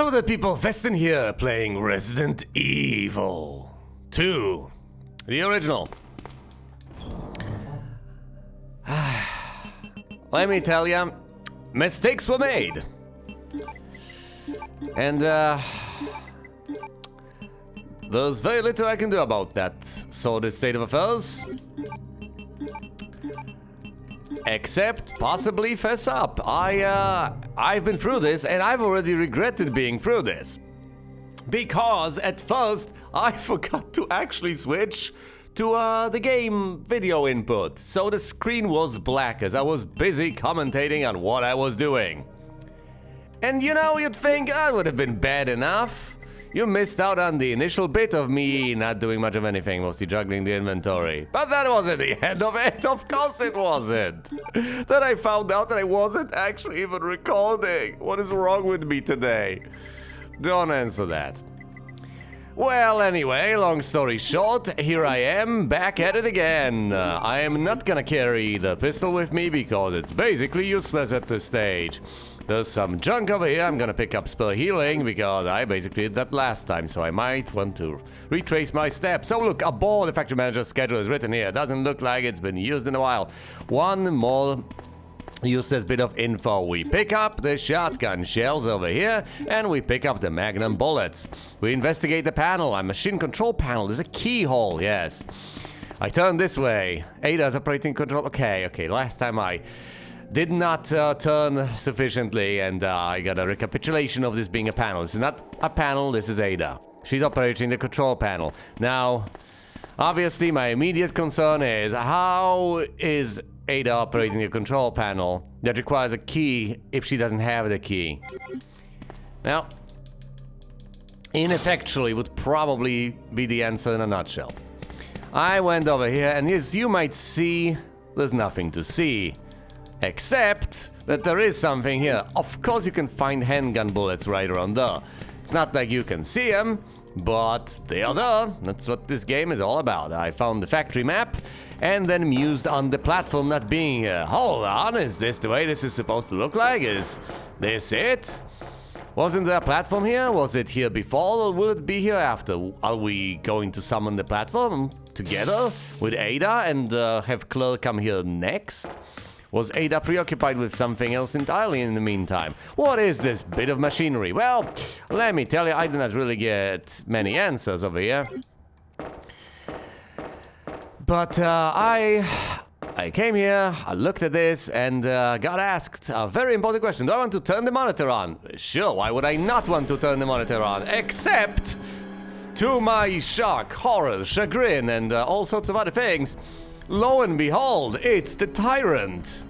Hello there people, Vestin here, playing Resident Evil 2, the original. Let me tell ya, mistakes were made. And there's very little I can do about that sordid state of affairs. Except possibly fess up. I've been through this and I've already regretted being through this. Because at first I forgot to actually switch to the game video input. So the screen was black as I was busy commentating on what I was doing. And you know, you'd think that would have been bad enough. You missed out on the initial bit of me not doing much of anything, mostly juggling the inventory. But that wasn't the end of it, of course it wasn't. Then I found out that I wasn't actually even recording. What is wrong with me today? Don't answer that. Well, anyway, long story short, here I am, back at it again. I am not gonna carry the pistol with me because it's basically useless at this stage. There's some junk over here. I'm gonna pick up spell healing because I basically did that last time, so I might want to retrace my steps. So look, aboard the factory manager's schedule is written here. Doesn't look like it's been used in a while. One more useless bit of info. We pick up the shotgun shells over here, and we pick up the magnum bullets. We investigate the panel, a machine control panel. There's a keyhole, yes. I turn this way. Ada's operating control. Okay, last time I did not turn sufficiently, and I got a recapitulation of this being a panel. This is not a panel, this is Ada. She's operating the control panel. Now, obviously my immediate concern is, how is Ada operating the control panel that requires a key if she doesn't have the key? Now, ineffectually would probably be the answer in a nutshell. I went over here, and as you might see, there's nothing to see. Except that there is something here. Of course you can find handgun bullets right around there. It's not like you can see them, but they are there. That's what this game is all about. I found the factory map and then mused on the platform not being here. Hold on, is this the way this is supposed to look like? Is this it? Wasn't there a platform here? Was it here before, or will it be here after? Are we going to summon the platform together with Ada and have Claire come here next? Was Ada preoccupied with something else entirely in the meantime? What is this bit of machinery? Well, let me tell you, I did not really get many answers over here. But I came here, I looked at this, and got asked a very important question. Do I want to turn the monitor on? Sure, why would I not want to turn the monitor on? Except, to my shock, horror, chagrin, and all sorts of other things, lo and behold, it's the Tyrant.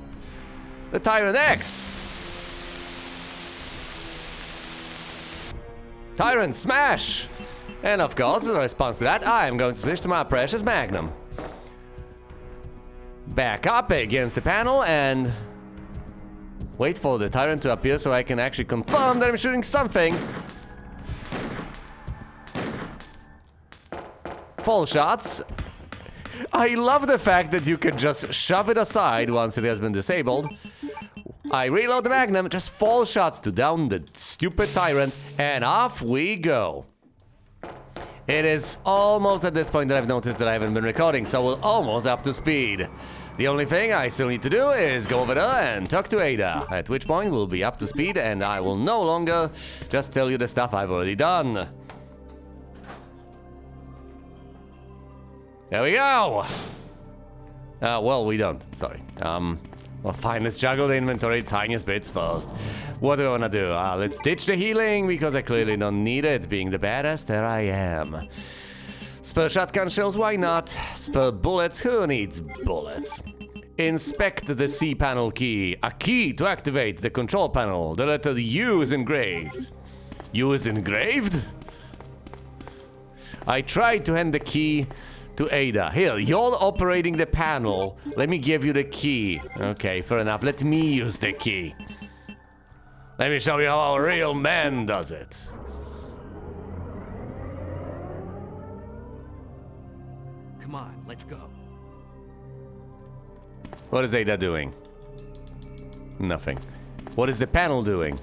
The Tyrant X. Tyrant smash. And of course, as a response to that, I am going to switch to my precious Magnum. Back up against the panel and wait for the Tyrant to appear so I can actually confirm that I'm shooting something. Full shots. I love the fact that you can just shove it aside once it has been disabled. I reload the Magnum, just full shots to down the stupid Tyrant, and off we go. It is almost at this point that I've noticed that I haven't been recording, so we're almost up to speed. The only thing I still need to do is go over there and talk to Ada, at which point we'll be up to speed and I will no longer just tell you the stuff I've already done. There we go! Well, we don't. Sorry. Well, fine, let's juggle the inventory tiniest bits first. What do I want to do? Let's ditch the healing, because I clearly don't need it, being the badass that I am. Spare shotgun shells, why not? Spare bullets, who needs bullets? Inspect the C panel key. A key to activate the control panel. The letter U is engraved. U is engraved? I tried to hand the key to Ada. Here, you're operating the panel. Let me give you the key. Okay, fair enough. Let me use the key. Let me show you how a real man does it. Come on, let's go. What is Ada doing? Nothing. What is the panel doing?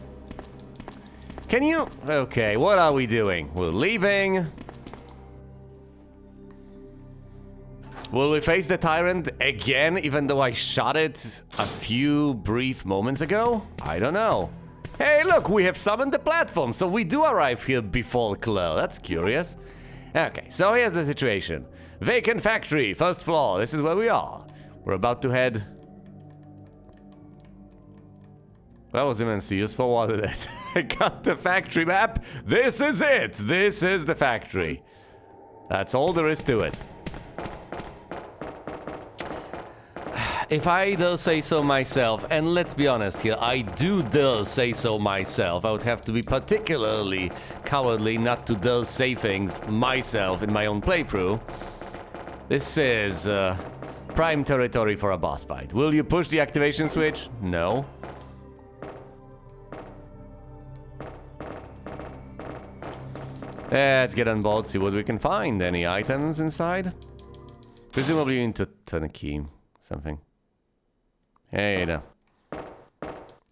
Can you... Okay, what are we doing? We're leaving. Will we face the tyrant again, even though I shot it a few brief moments ago? I don't know. Hey, look, we have summoned the platform, so we do arrive here before Claire. That's curious. Okay, so here's the situation. Vacant factory, first floor. This is where we are. We're about to head... That was immensely useful, wasn't it? I got the factory map. This is it. This is the factory. That's all there is to it. If I dare say so myself, and let's be honest here, I do dare say so myself. I would have to be particularly cowardly not to dare say things myself in my own playthrough. This is prime territory for a boss fight. Will you push the activation switch? No. Let's get on board, see what we can find. Any items inside? Presumably you need to turn a key. Something. Hey there.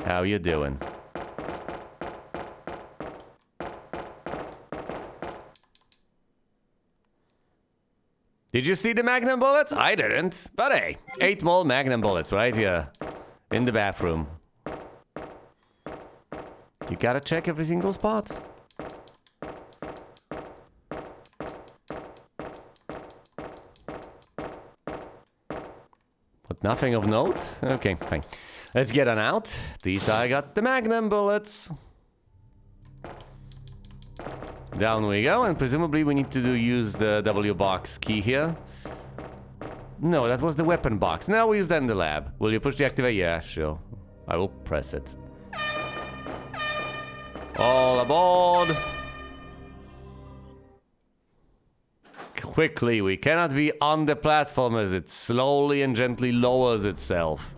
How you doing? Did you see the magnum bullets? I didn't. But hey, 8 more magnum bullets right here. In the bathroom. You gotta check every single spot. But nothing of note? Okay, fine. Let's get on out. These I got the magnum bullets. Down we go, and presumably we need to use the W box key here. No, that was the weapon box. Now we use that in the lab. Will you push the activate? Yeah, sure. I will press it. All aboard! Quickly, we cannot be on the platform as it slowly and gently lowers itself.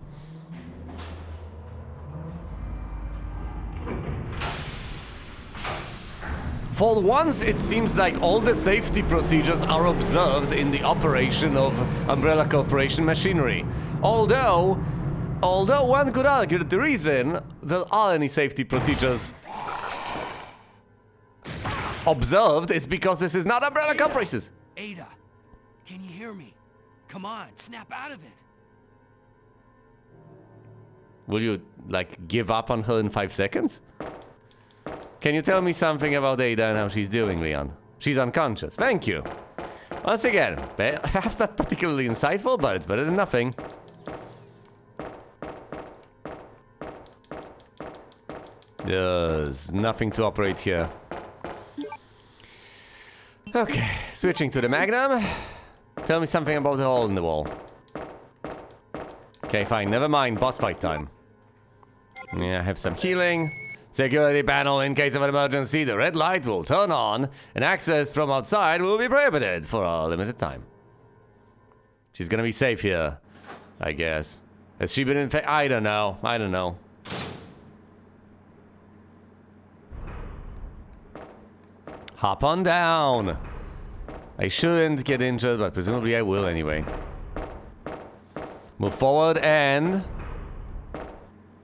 For once, it seems like all the safety procedures are observed in the operation of Umbrella Corporation machinery. Although one could argue that the reason there are any safety procedures observed is because this is not Umbrella Corporation. Ada, can you hear me? Come on, snap out of it. Will you, like, give up on her in 5 seconds? Can you tell me something about Ada and how she's doing, Leon? She's unconscious. Thank you. Once again, perhaps not particularly insightful, but it's better than nothing. There's nothing to operate here. Okay, switching to the Magnum. Tell me something about the hole in the wall. Okay, fine, never mind. Boss fight time. Yeah, I have some healing. Security panel in case of an emergency. The red light will turn on, and access from outside will be prohibited for a limited time. She's gonna be safe here, I guess. Has she been infected? I don't know. I don't know. Hop on down. I shouldn't get injured, but presumably I will anyway. Move forward and...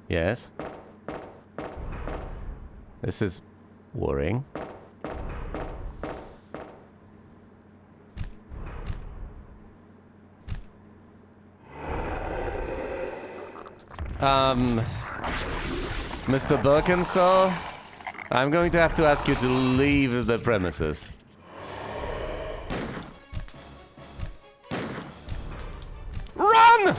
Yes. This is worrying. Mr. Birkinsall, I'm going to have to ask you to leave the premises. Run!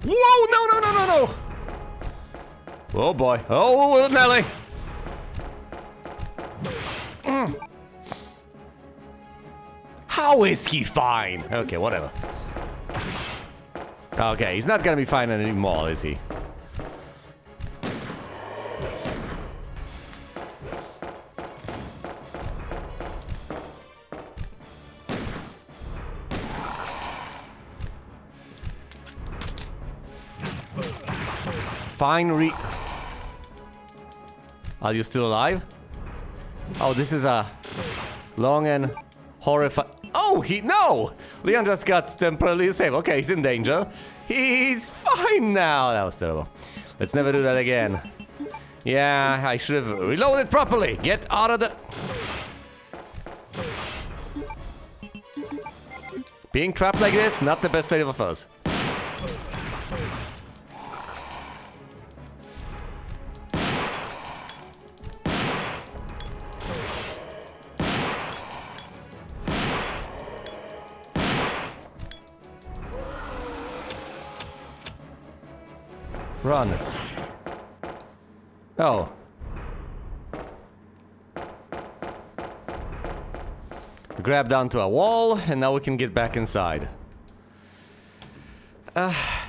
Whoa, no. Oh boy. Oh, Nelly. How is he fine? Okay, whatever. Okay, he's not gonna be fine anymore, is he? Fine Are you still alive? Oh, this is a long and horrifying... Oh, no! Leon just got temporarily disabled. Okay, he's in danger. He's fine now. That was terrible. Let's never do that again. Yeah, I should have reloaded properly. Get out of the... Being trapped like this, not the best state of affairs. Run. Oh. Grab down to a wall, and now we can get back inside.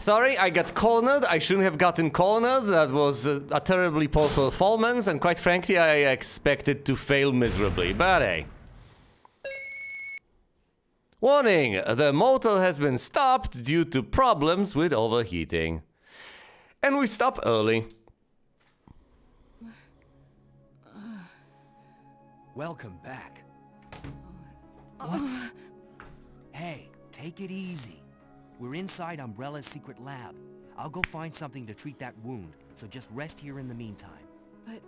Sorry, I got cornered. I shouldn't have gotten cornered. That was a terribly poor performance, and quite frankly, I expected to fail miserably, but hey. Warning! The motor has been stopped due to problems with overheating. And we stop early. Welcome back. What? Hey, take it easy. We're inside Umbrella's secret lab. I'll go find something to treat that wound, so just rest here in the meantime. But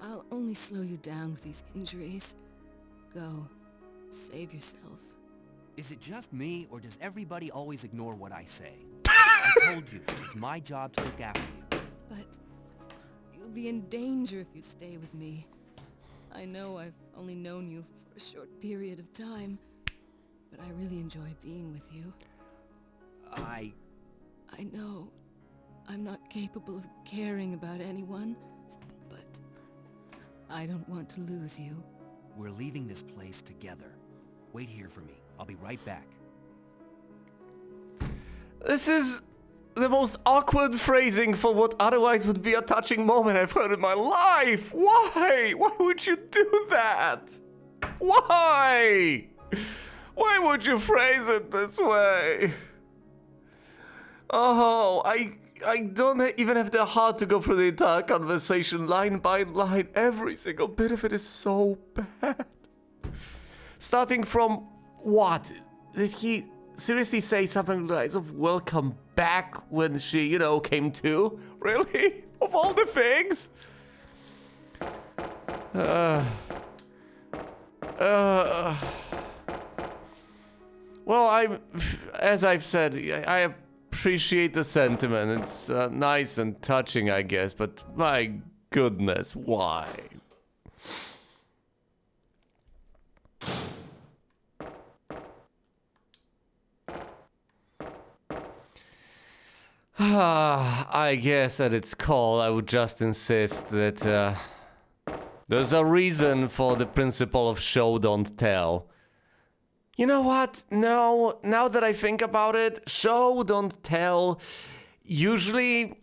I'll only slow you down with these injuries. Go. Save yourself. Is it just me, or does everybody always ignore what I say? I told you, it's my job to look after you. But you'll be in danger if you stay with me. I know I've only known you for a short period of time, but I really enjoy being with you. I know I'm not capable of caring about anyone, but I don't want to lose you. We're leaving this place together. Wait here for me. I'll be right back. This is the most awkward phrasing for what otherwise would be a touching moment I've heard in my life. Why? Why would you do that? Why? Why would you phrase it this way? Oh, I don't even have the heart to go through the entire conversation line by line. Every single bit of it is so bad. Starting from what? Did he seriously say something like of welcome back when she, you know, came to? Really? Of all the things? Well, as I've said, I appreciate the sentiment. It's nice and touching, I guess, but my goodness, why? I guess at its core, I would just insist that there's a reason for the principle of show, don't tell. You know what? No, now that I think about it, show, don't tell usually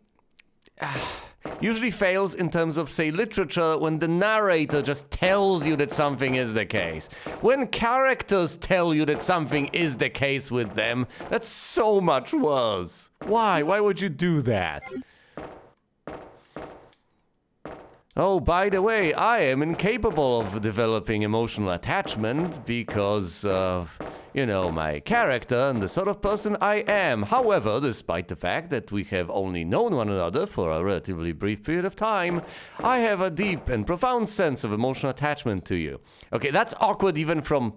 fails in terms of, say, literature when the narrator just tells you that something is the case. When characters tell you that something is the case with them, that's so much worse. Why? Why would you do that? Oh, by the way, I am incapable of developing emotional attachment because of, you know, my character and the sort of person I am. However, despite the fact that we have only known one another for a relatively brief period of time, I have a deep and profound sense of emotional attachment to you. Okay, that's awkward even from...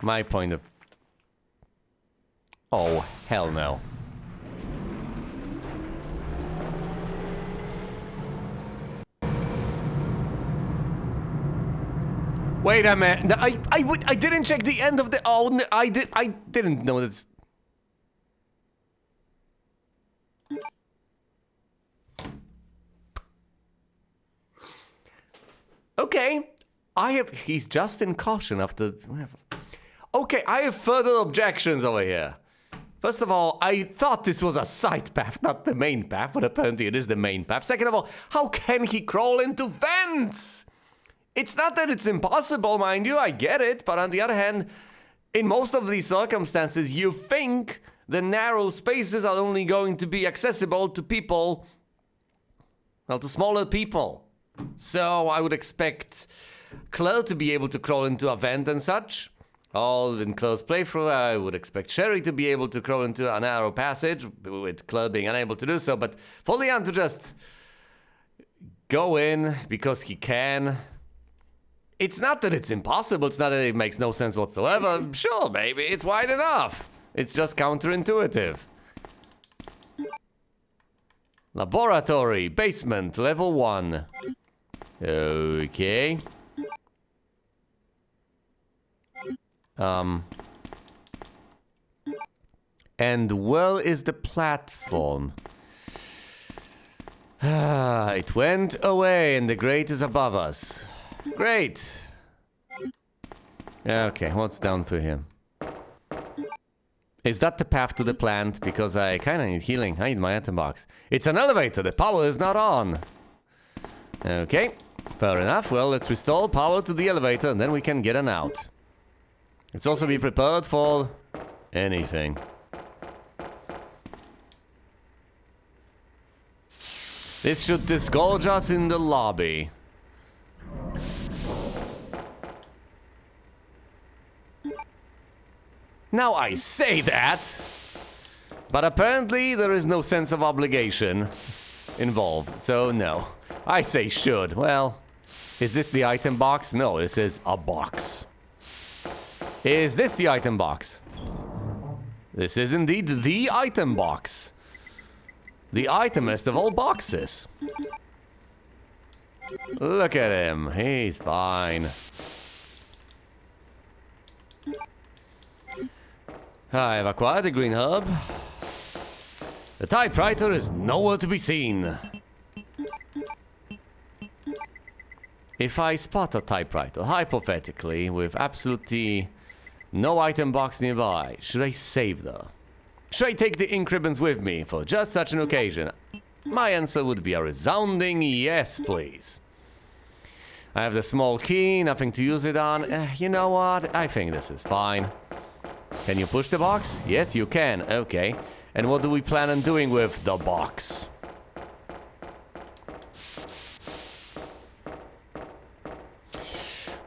my point of... Oh, hell no. Wait a minute. I didn't check the end of the... Oh, I didn't know this. Okay. He's just in caution after... Okay, I have further objections over here. First of all, I thought this was a side path, not the main path, but apparently it is the main path. Second of all, how can he crawl into vents? It's not that it's impossible, mind you, I get it, but on the other hand, in most of these circumstances, you think the narrow spaces are only going to be accessible to people, well, to smaller people. So I would expect Chloe to be able to crawl into a vent and such. All in Chloe's playthrough, I would expect Sherry to be able to crawl into a narrow passage, with Chloe being unable to do so, but for Leon to just go in because he can. It's not that it's impossible, it's not that it makes no sense whatsoever. Sure, maybe, it's wide enough. It's just counterintuitive. Laboratory, basement, level 1. Okay. And where is the platform? It went away and the grate is above us. Great. Okay, what's down for him? Is that the path to the plant? Because I kinda need healing. I need my item box. It's an elevator. The power is not on. Okay, fair enough. Well, let's restore power to the elevator and then we can get an out. Let's also be prepared for anything. This should disgorge us in the lobby. Now I say that, but apparently there is no sense of obligation involved, so no. I say should. Well, is this the item box? No, this is a box. Is this the item box? This is indeed the item box. The itemest of all boxes. Look at him. He's fine. I have acquired the green herb. The typewriter is nowhere to be seen. If I spot a typewriter, hypothetically, with absolutely no item box nearby, should I save though? Should I take the ink ribbons with me for just such an occasion? My answer would be a resounding yes, please. I have the small key, nothing to use it on. You know what? I think this is fine. Can you push the box? Yes, you can. Okay. And what do we plan on doing with the box?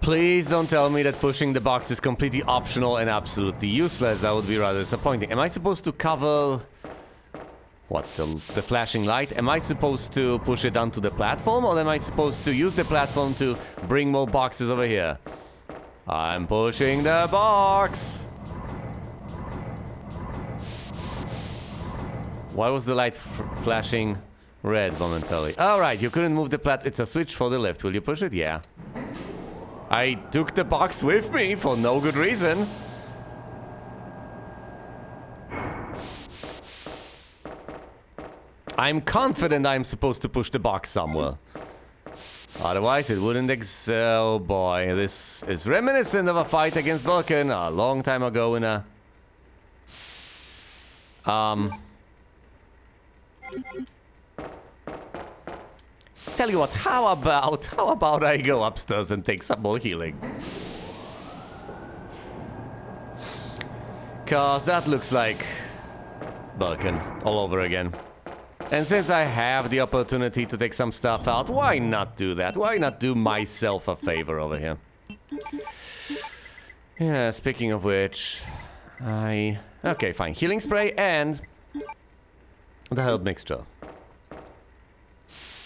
Please don't tell me that pushing the box is completely optional and absolutely useless. That would be rather disappointing. Am I supposed to cover... what, the flashing light? Am I supposed to push it onto the platform, or am I supposed to use the platform to bring more boxes over here? I'm pushing the box! Why was the light flashing red momentarily? Alright, you couldn't move the it's a switch for the lift. Will you push it? Yeah. I took the box with me for no good reason. I'm confident I'm supposed to push the box somewhere. Otherwise, it wouldn't oh boy, this is reminiscent of a fight against Vulcan a long time ago in a... Tell you what, how about I go upstairs and take some more healing? Cause that looks like Vulcan all over again. And since I have the opportunity to take some stuff out, why not do that? Why not do myself a favor over here? Yeah, speaking of which, okay, fine. Healing spray and the herb mixture.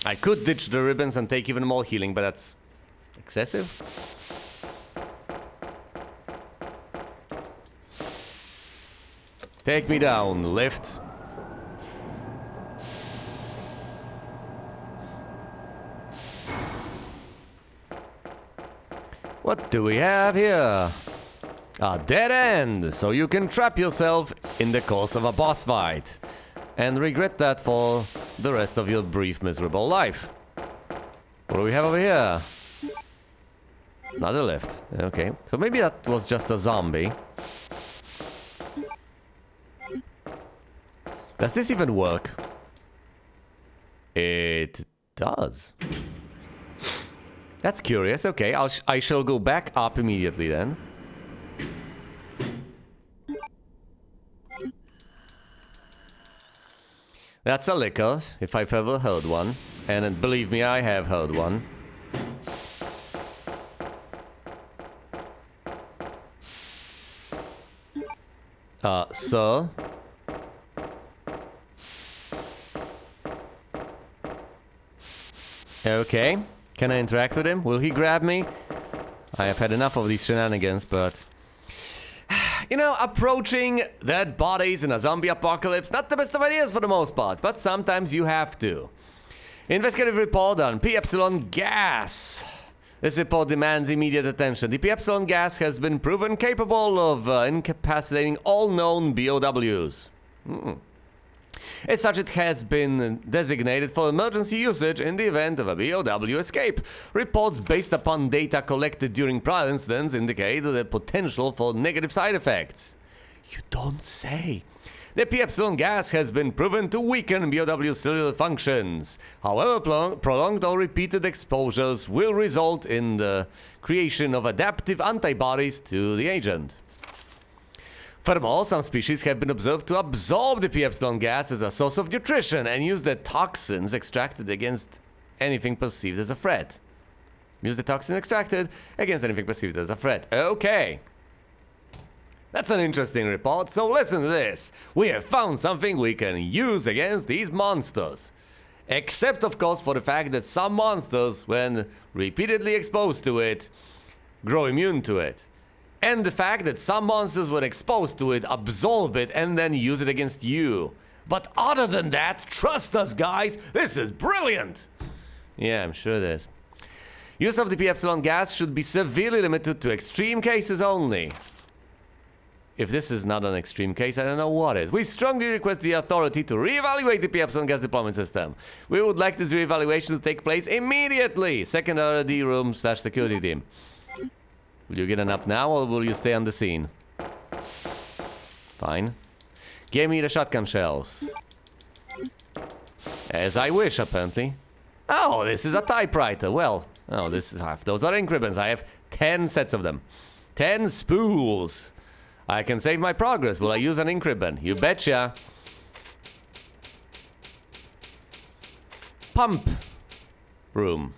I could ditch the ribbons and take even more healing, but that's excessive. Take me down, lift. What do we have here? A dead end, so you can trap yourself in the course of a boss fight and regret that for the rest of your brief, miserable life. What do we have over here? Another lift. Okay, so maybe that was just a zombie. Does this even work? It does. That's curious. Okay, I shall go back up immediately then. That's a liquor, if I've ever heard one. And believe me, I have heard one. Sir? Okay. Can I interact with him? Will he grab me? I have had enough of these shenanigans, but... You know, approaching dead bodies in a zombie apocalypse, not the best of ideas for the most part, but sometimes you have to. Investigative report on P Epsilon gas. This report demands immediate attention. The P Epsilon gas has been proven capable of incapacitating all known BOWs. As such, it has been designated for emergency usage in the event of a BOW escape. Reports based upon data collected during prior incidents indicate the potential for negative side effects. You don't say. The P Epsilon gas has been proven to weaken BOW cellular functions. However, prolonged or repeated exposures will result in the creation of adaptive antibodies to the agent. Furthermore, some species have been observed to absorb the P Epsilon gas as a source of nutrition and use the toxins extracted against anything perceived as a threat. Use the toxin extracted against anything perceived as a threat. Okay. That's an interesting report, so listen to this. We have found something we can use against these monsters. Except, of course, for the fact that some monsters, when repeatedly exposed to it, grow immune to it. And the fact that some monsters, when exposed to it, absorb it and then use it against you. But other than that, trust us, guys, this is brilliant! Yeah, I'm sure it is. Use of the P Epsilon gas should be severely limited to extreme cases only. If this is not an extreme case, I don't know what is. We strongly request the authority to reevaluate the P Epsilon gas deployment system. We would like this reevaluation to take place immediately. Second R&D room / security team. Will you get an up now, or will you stay on the scene? Fine. Give me the shotgun shells. As I wish, apparently. Oh, this is a typewriter. Well, oh, this is half. Those are ink ribbons. I have 10 sets of them. 10 spools. I can save my progress. Will I use an ink ribbon? You betcha. Pump room.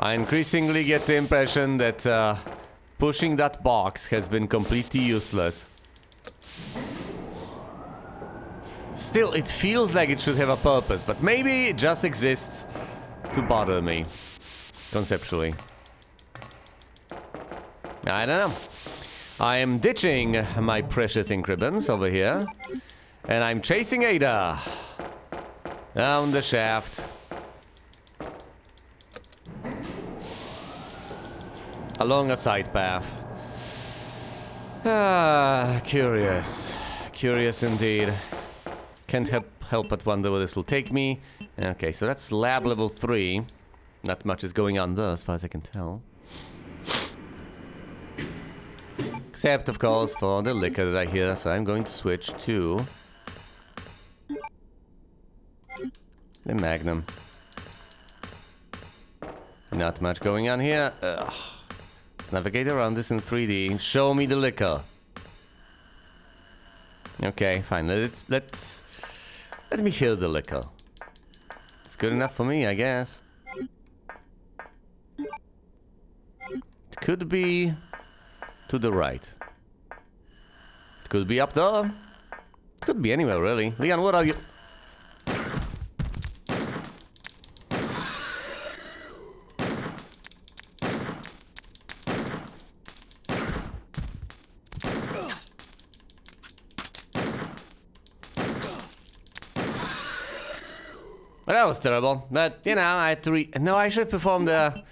I increasingly get the impression that pushing that box has been completely useless. Still, it feels like it should have a purpose, but maybe it just exists to bother me, conceptually. I don't know. I am ditching my precious ink ribbons over here, and I'm chasing Ada down the shaft. Along a side path. Ah, curious. Curious indeed. Can't help but wonder where this will take me. Okay, so that's lab level 3. Not much is going on there, as far as I can tell. Except, of course, for the liquor that I hear, so I'm going to switch to... the Magnum. Not much going on here. Ugh. Let's navigate around this in 3D. Show me the liquor. Okay, fine. Let me hear the liquor. It's good enough for me, I guess. It could be to the right. It could be up there. It could be anywhere, really. Leon, what are you? That was terrible, but, you know, I had to no, I should have performed a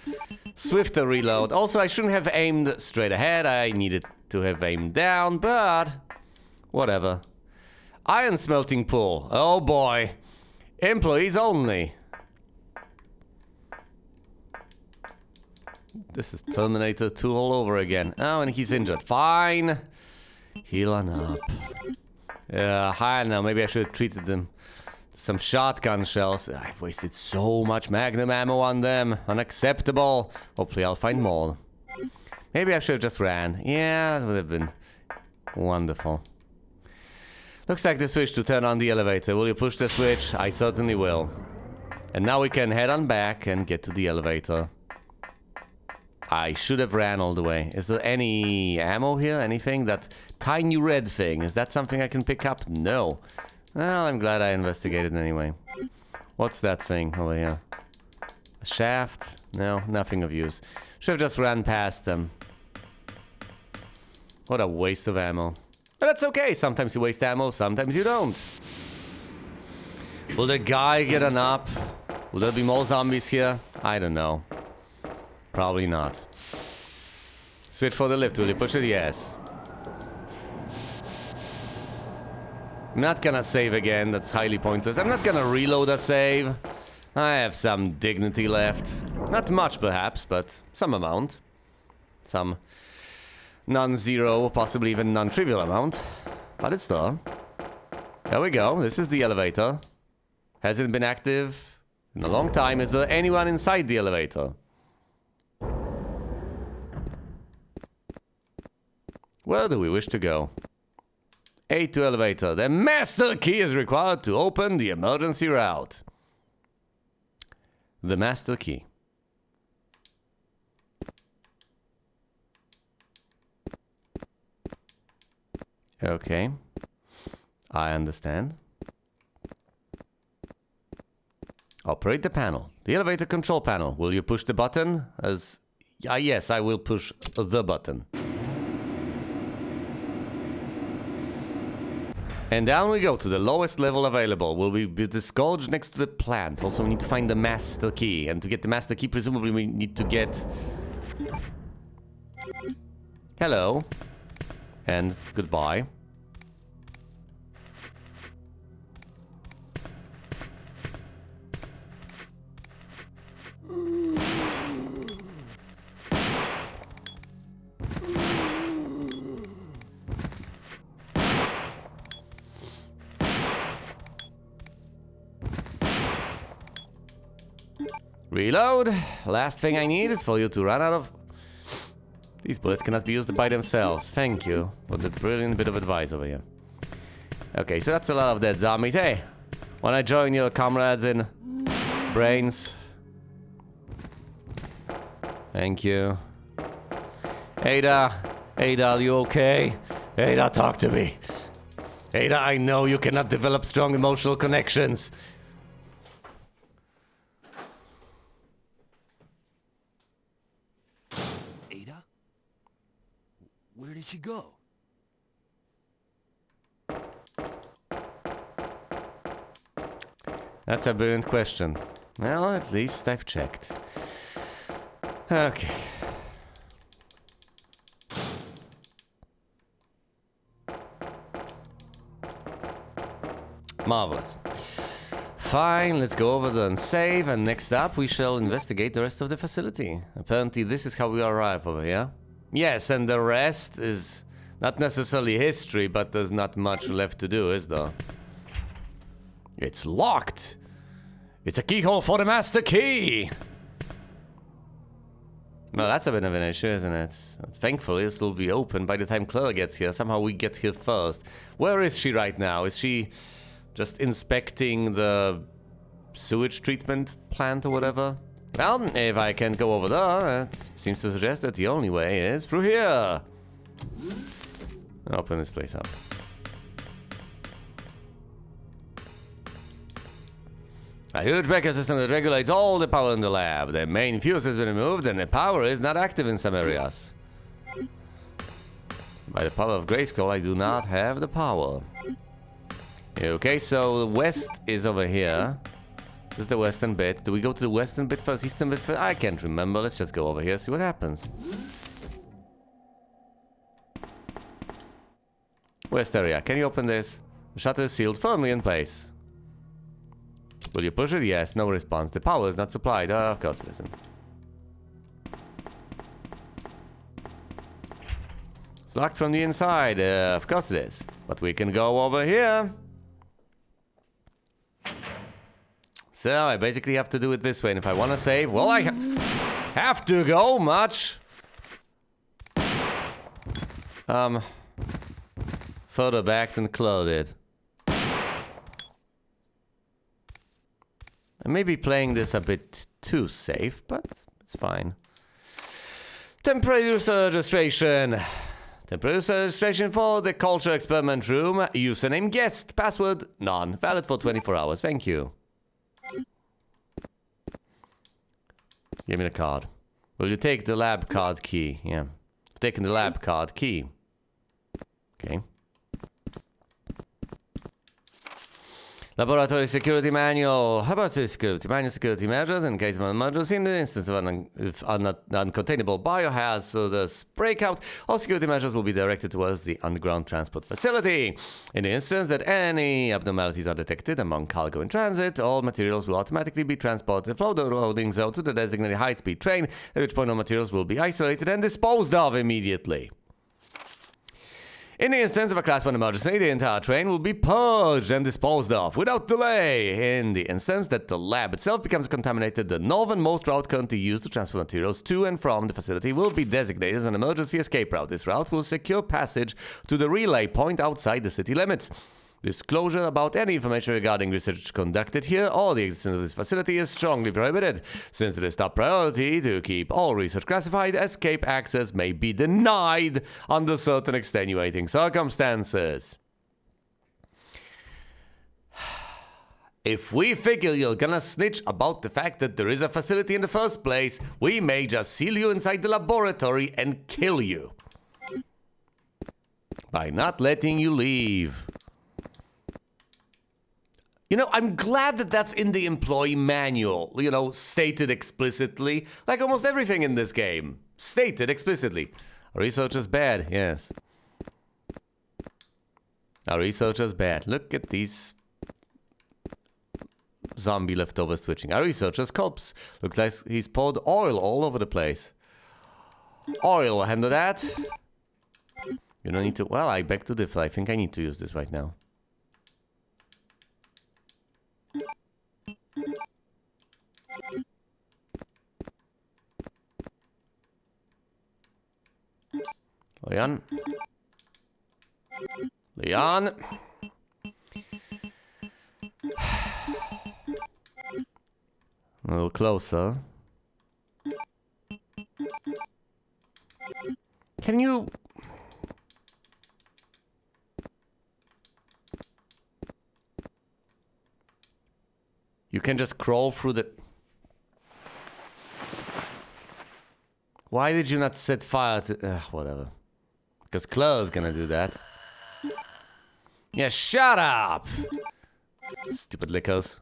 swifter reload. Also, I shouldn't have aimed straight ahead. I needed to have aimed down, but... whatever. Iron smelting pool. Oh boy. Employees only. This is Terminator 2 all over again. Oh, and he's injured. Fine. Heal on up. I don't know, maybe I should have treated them. Some shotgun shells. I've wasted so much Magnum ammo on them. Unacceptable. Hopefully I'll find more. Maybe I should have just ran. Yeah, that would have been wonderful. Looks like the switch to turn on the elevator. Will you push the switch? I certainly will. And now we can head on back and get to the elevator. I should have ran all the way. Is there any ammo here? Anything? That tiny red thing. Is that something I can pick up? No. Well, I'm glad I investigated anyway. What's that thing over here? A shaft? No, nothing of use. Should have just ran past them. What a waste of ammo. But that's okay. Sometimes you waste ammo, sometimes you don't. Will the guy get an up? Will there be more zombies here? I don't know. Probably not. Switch for the lift. Will you push it? Yes. I'm not gonna save again. That's highly pointless. I'm not gonna reload a save. I have some dignity left. Not much, perhaps, but some amount. Some non-zero, possibly even non-trivial amount. But it's there. There we go. This is the elevator. Hasn't been active in a long time. Is there anyone inside the elevator? Where do we wish to go? A to elevator. The master key is required to open the emergency route. The master key. Okay. I understand. Operate the panel. The elevator control panel. Will you push the button? Yes, I will push the button. And down we go to the lowest level available. Will we be disgorged next to the plant? Also, we need to find the master key. And to get the master key, presumably we need to get... Hello. And goodbye. Reload. Last thing I need is for you to run out of... These bullets cannot be used by themselves. Thank you for the brilliant bit of advice over here. Okay, so that's a lot of dead zombies. Hey, wanna join your comrades in brains? Thank you. Ada, are you okay? Ada, talk to me. Ada, I know you cannot develop strong emotional connections. Where did she go? That's a brilliant question. Well, at least I've checked. Okay. Marvelous. Fine, let's go over there and save, and next up we shall investigate the rest of the facility. Apparently this is how we arrive over here. Yes, and the rest is not necessarily history, but there's not much left to do, is there? It's locked! It's a keyhole for the master key! Well, that's a bit of an issue, isn't it? Thankfully, this will be open by the time Claire gets here. Somehow we get here first. Where is she right now? Is she just inspecting the sewage treatment plant or whatever? Well, if I can't go over there, it seems to suggest that the only way is through here. Open this place up. A huge breaker system that regulates all the power in the lab. The main fuse has been removed and the power is not active in some areas. By the power of Grayskull, I do not have the power. Okay, so the west is over here. This is the western bit. Do we go to the western bit first? Eastern bit first? I can't remember. Let's just go over here, see what happens. West area. Can you open this? The shutter is sealed firmly in place. Will you push it? Yes. No response. The power is not supplied. Of course it isn't. It's locked from the inside. Of course it is. But we can go over here. So I basically have to do it this way, and if I want to save, well, I have to go much further back than Claire did. I may be playing this a bit too safe, but it's fine. Temporary user registration. Temporary user registration for the culture experiment room. Username guest. Password none. Valid for 24 hours. Thank you. Give me the card. Will you take the lab card key? Yeah. Taking the lab card key. Okay. Laboratory security manual. How about the security manual? Security measures in case of an emergency. In the instance of an uncontainable biohazardous breakout, all security measures will be directed towards the underground transport facility. In the instance that any abnormalities are detected among cargo in transit, all materials will automatically be transported from the loading zone to the designated high-speed train, at which point all materials will be isolated and disposed of immediately. In the instance of a Class 1 emergency, the entire train will be purged and disposed of without delay. In the instance that the lab itself becomes contaminated, the northernmost route currently used to transport materials to and from the facility will be designated as an emergency escape route. This route will secure passage to the relay point outside the city limits. Disclosure about any information regarding research conducted here or the existence of this facility is strongly prohibited. Since it is top priority to keep all research classified, escape access may be denied under certain extenuating circumstances. If we figure you're gonna snitch about the fact that there is a facility in the first place, we may just seal you inside the laboratory and kill you by not letting you leave. You know, I'm glad that that's in the employee manual, you know, stated explicitly. Like almost everything in this game. Stated explicitly. Our research is bad, yes. Our research is bad. Look at these zombie leftovers twitching. Our researcher's corpse. Looks like he's poured oil all over the place. Oil, handle that. You don't need to... Well, I beg to differ. I think I need to use this right now. Leon. Leon. A little closer. Can you... You can just crawl through the... Why did you not set fire to... whatever. Because Claire's gonna do that. Yeah, shut up! Stupid lickers.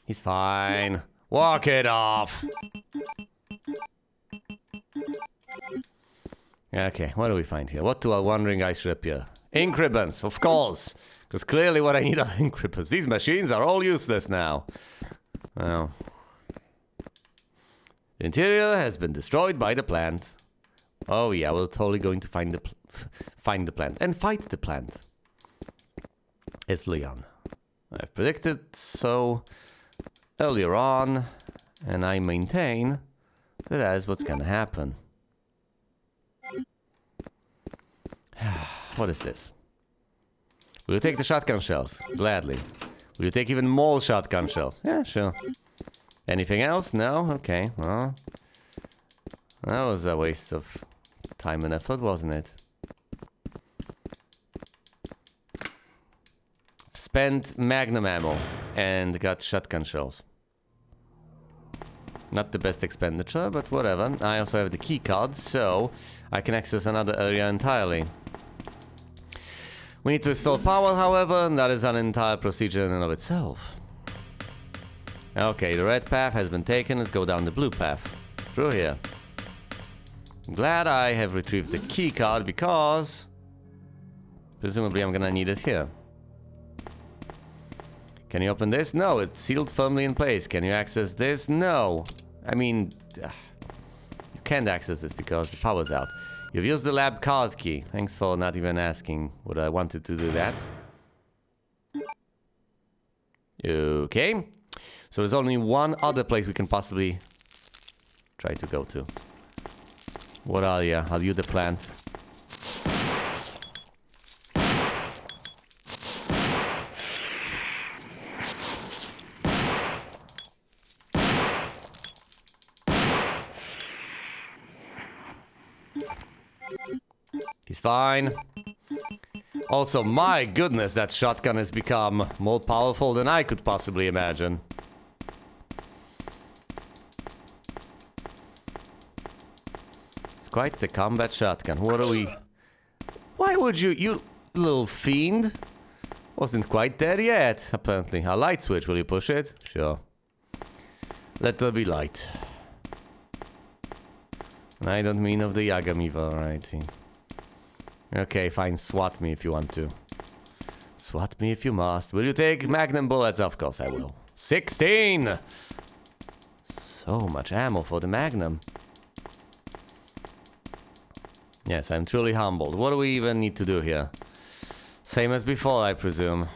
He's fine. Walk it off. Okay, what do we find here? What do our wandering eyes should appear? Ink ribbons, of course. Because clearly what I need are ink ribbons. These machines are all useless now. Well. The interior has been destroyed by the plant. Oh yeah, we're totally going to find the plant. And fight the plant. It's Leon. I've predicted so earlier on. And I maintain that that is what's gonna happen. What is this? Will you take the shotgun shells? Gladly. Will you take even more shotgun shells? Yeah, sure. Anything else? No? Okay, well... That was a waste of time and effort, wasn't it? Spent magnum ammo and got shotgun shells. Not the best expenditure, but whatever. I also have the key card, so I can access another area entirely. We need to install power, however, and that is an entire procedure in and of itself. Okay, the red path has been taken. Let's go down the blue path. Through here. I'm glad I have retrieved the key card because... presumably I'm gonna need it here. Can you open this? No, it's sealed firmly in place. Can you access this? No. I mean... you can't access this because the power's out. You've used the lab card key. Thanks for not even asking what I wanted to do that. Okay. So there's only one other place we can possibly try to go to. What are you? Are you the plant? He's fine. Also, my goodness, that shotgun has become more powerful than I could possibly imagine. It's quite the combat shotgun. What are we... Why would you little fiend? Wasn't quite there yet, apparently. A light switch, will you push it? Sure. Let there be light. And I don't mean of the Yagami variety. Okay, fine, swat me if you want to. Swat me if you must. Will you take magnum bullets? Of course I will. 16! So much ammo for the magnum. Yes, I'm truly humbled. What do we even need to do here? Same as before, I presume.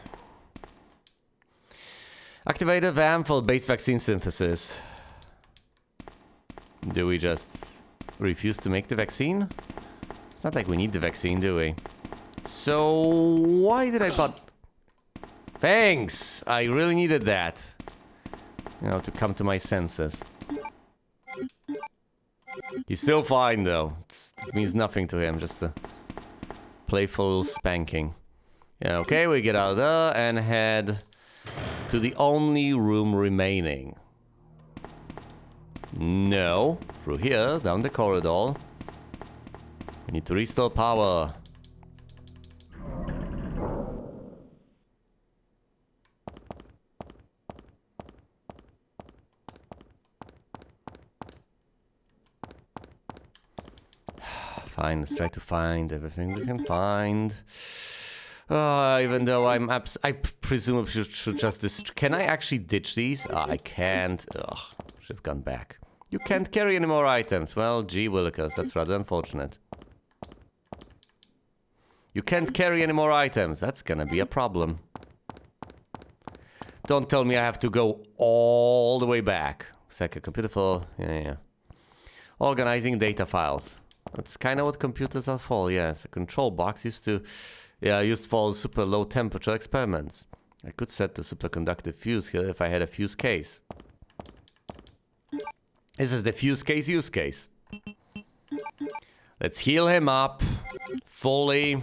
Activate a VAM for base vaccine synthesis. Do we just refuse to make the vaccine? It's not like we need the vaccine, do we? So, why did I buy... Thanks! I really needed that. You know, to come to my senses. He's still fine, though. It means nothing to him, just a playful little spanking. Yeah, okay, we get out of there and head to the only room remaining. No, through here, down the corridor. We need to restore power. Fine, let's try to find everything we can find. Even though I presume I should just... Can I actually ditch these? I can't. Ugh, should have gone back. You can't carry any more items. Well, gee willikers, that's rather unfortunate. You can't carry any more items. That's gonna be a problem. Don't tell me I have to go all the way back. Second computer for... Yeah. Organizing data files. That's kind of what computers are for, yes. A control box used for super low temperature experiments. I could set the superconductive fuse here if I had a fuse case. This is the fuse case use case. Let's heal him up fully.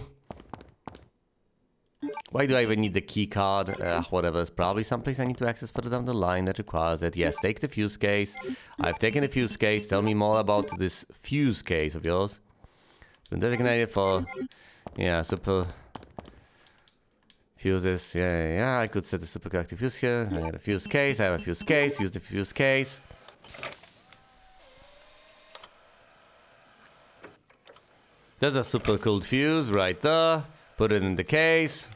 Why do I even need the key card? Whatever, it's probably someplace I need to access further down the line that requires it. Yes, take the fuse case. I've taken the fuse case. Tell me more about this fuse case of yours. It's been designated for... Yeah, super... Fuses. Yeah. I could set the superconductive fuse here. I had a fuse case. I have a fuse case. Use the fuse case. There's a super cooled fuse right there. Put it in the case.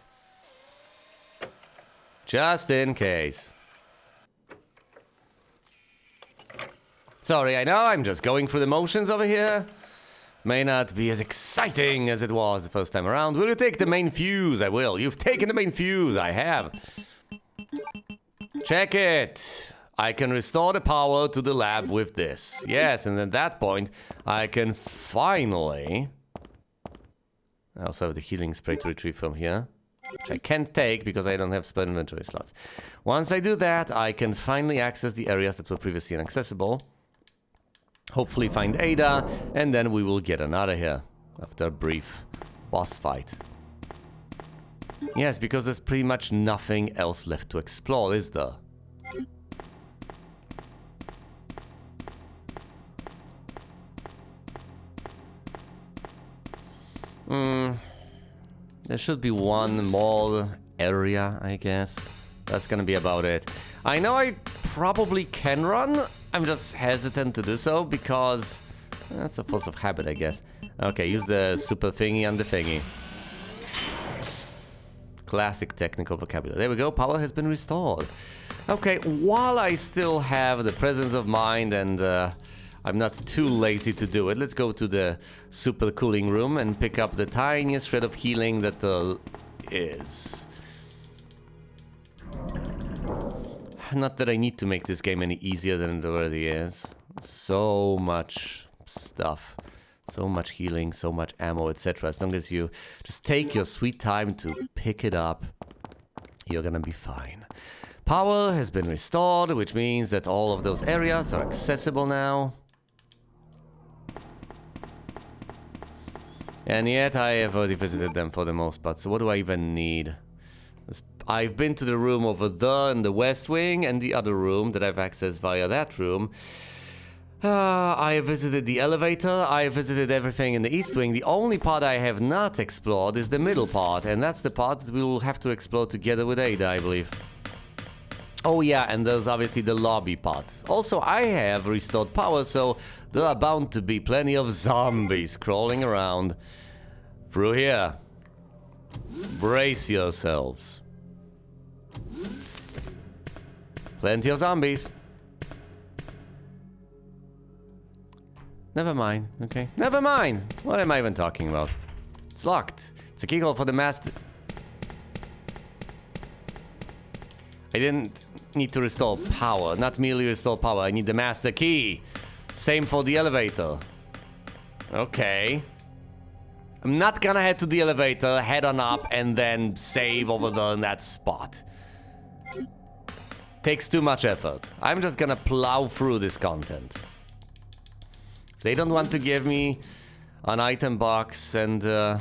Just in case. Sorry, I know, I'm just going through the motions over here. May not be as exciting as it was the first time around. Will you take the main fuse? I will. You've taken the main fuse. I have. Check it. I can restore the power to the lab with this. Yes, and at that point, I can finally... I also have the healing spray to retrieve from here, which I can't take because I don't have spare inventory slots. Once I do that, I can finally access the areas that were previously inaccessible. Hopefully find Ada, and then we will get on out of here after a brief boss fight. Yes, because there's pretty much nothing else left to explore, is there? There should be one more area, I guess. That's gonna be about it. I know I probably can run. I'm just hesitant to do so because that's a force of habit, I guess. Okay, use the super thingy and the thingy. Classic technical vocabulary. There we go, power has been restored. Okay, while I still have the presence of mind and I'm not too lazy to do it, let's go to the super cooling room and pick up the tiniest shred of healing that there is. Not that I need to make this game any easier than it already is. So much stuff. So much healing, so much ammo, etc. As long as you just take your sweet time to pick it up, you're gonna be fine. Power has been restored, which means that all of those areas are accessible now. And yet I have already visited them for the most part, so what do I even need? I've been to the room over there in the West Wing and the other room that I've accessed via that room. I have visited the elevator, I have visited everything in the East Wing. The only part I have not explored is the middle part, and that's the part that we will have to explore together with Ada, I believe. Oh yeah, and there's obviously the lobby part. Also, I have restored power, so there are bound to be plenty of zombies crawling around through here. Brace yourselves. Plenty of zombies. Never mind, okay. Never mind! What am I even talking about? It's locked. It's a keyhole for the master. I didn't need to restore power. Not merely restore power, I need the master key. Same for the elevator. Okay. I'm not gonna head to the elevator, head on up, and then save over there in that spot. Takes too much effort. I'm just gonna plow through this content. They don't want to give me an item box and I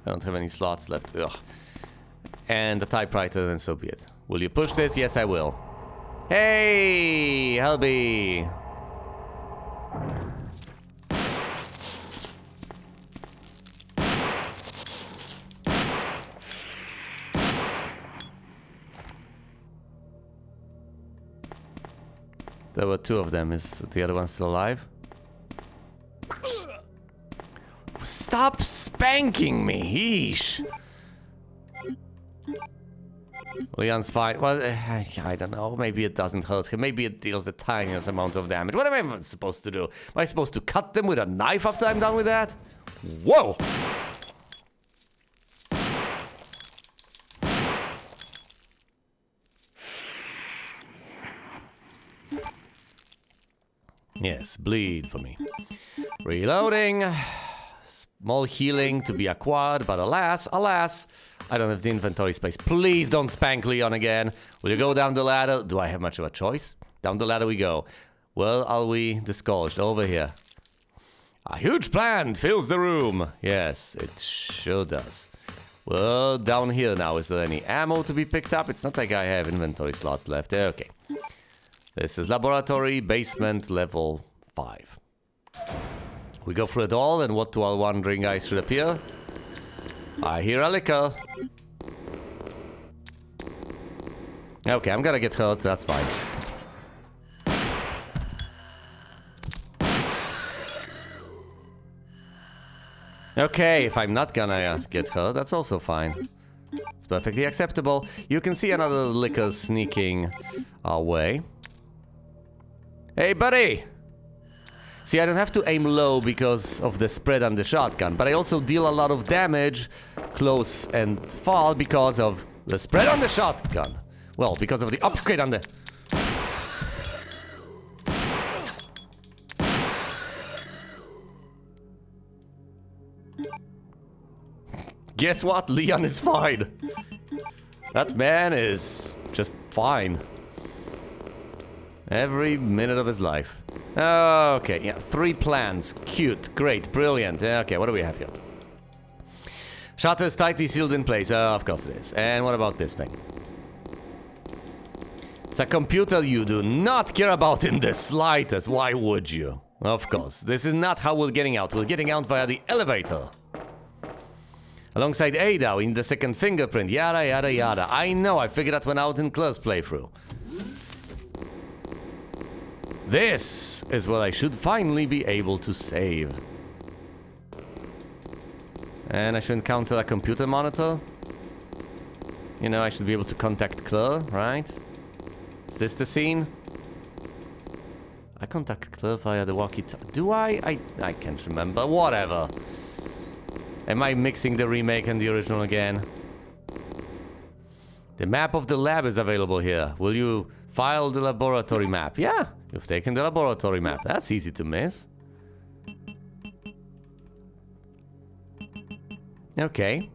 don't have any slots left. Ugh. And a typewriter, then so be it. Will you push this? Yes, I will. Hey, Helby. There were two of them. Is the other one still alive? Stop spanking me! Yeesh! Leon's fine. Well, I don't know. Maybe it doesn't hurt him. Maybe it deals the tiniest amount of damage. What am I even supposed to do? Am I supposed to cut them with a knife after I'm done with that? Whoa! Yes, bleed for me. Reloading. Small healing to be acquired, but alas, alas, I don't have the inventory space. Please don't spank Leon again. Will you go down the ladder? Do I have much of a choice? Down the ladder we go. Well, are we disgorged? Over here. A huge plant fills the room. Yes, it sure does. Well, down here now. Is there any ammo to be picked up? It's not like I have inventory slots left. Okay. This is laboratory, basement, level 5. We go through it all, and what to our wandering eyes should appear? I hear a liquor. Okay, I'm gonna get hurt, that's fine. Okay, if I'm not gonna get hurt, that's also fine. It's perfectly acceptable. You can see another liquor sneaking our way. Hey, buddy! See, I don't have to aim low because of the spread on the shotgun, but I also deal a lot of damage close and far because of the spread on the shotgun. Well, because of the upgrade on the... Guess what? Leon is fine. That man is just fine. Every minute of his life. Okay, yeah, 3 plans. Cute, great, brilliant. Okay, what do we have here? Shutter is tightly sealed in place. Of course it is. And what about this thing? It's a computer you do not care about in the slightest. Why would you? Of course. This is not how we're getting out. We're getting out via the elevator. Alongside Ada in the second fingerprint. Yada, yada, yada. I know, I figured that one out in Claire's playthrough. This is what I should finally be able to save. And I should encounter a computer monitor. You know, I should be able to contact Claire, right? Is this the scene? I contact Claire via the walkie-talkie. Do I? I can't remember. Whatever. Am I mixing the remake and the original again? The map of the lab is available here. Will you file the laboratory map? Yeah, you've taken the laboratory map. That's easy to miss. Okay.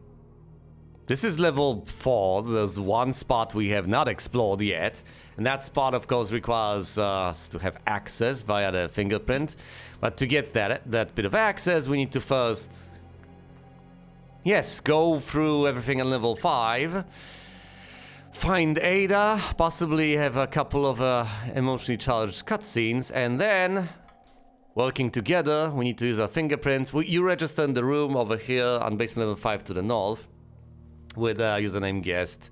This is level 4. There's one spot we have not explored yet. And that spot, of course, requires us to have access via the fingerprint. But to get that bit of access, we need to first... Yes, go through everything on level 5. Find Ada, possibly have a couple of emotionally charged cutscenes, and then... Working together, we need to use our fingerprints. You register in the room over here on basement level 5 to the north. With username guest,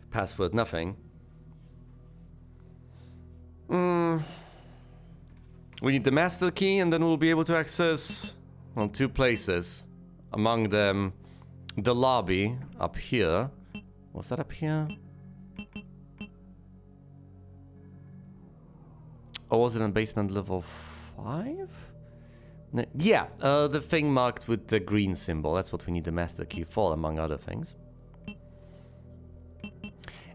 password nothing. We need the master key, and then we'll be able to access, well, 2 places. Among them, the lobby up here. Was that up here? Or was it on basement level 5? No, yeah, the thing marked with the green symbol. That's what we need the master key for, among other things.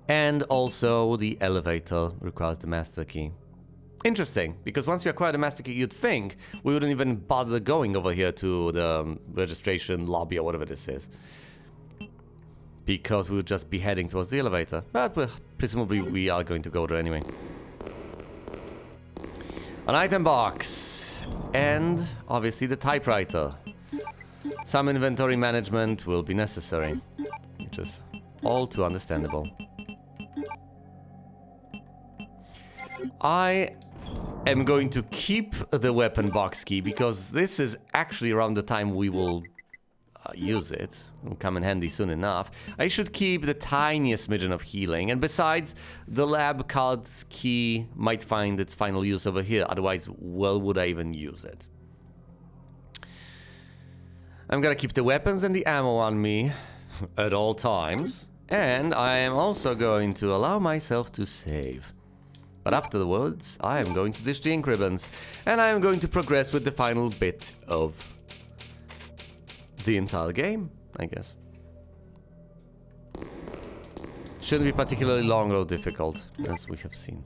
And also the elevator requires the master key. Interesting, because once you acquire the master key, you'd think we wouldn't even bother going over here to the registration lobby or whatever this is. Because we would just be heading towards the elevator. But presumably we are going to go there anyway. An item box. And obviously the typewriter. Some inventory management will be necessary. Which is all too understandable. I am going to keep the weapon box key because this is actually around the time we will use it. It will come in handy soon enough. I should keep the tiniest smidgen of healing, and besides, the lab card key might find its final use over here, otherwise, well, would I even use it? I'm gonna keep the weapons and the ammo on me at all times, and I am also going to allow myself to save. But afterwards, I am going to dish the ink ribbons, and I am going to progress with the final bit of the entire game, I guess. Shouldn't be particularly long or difficult, as we have seen.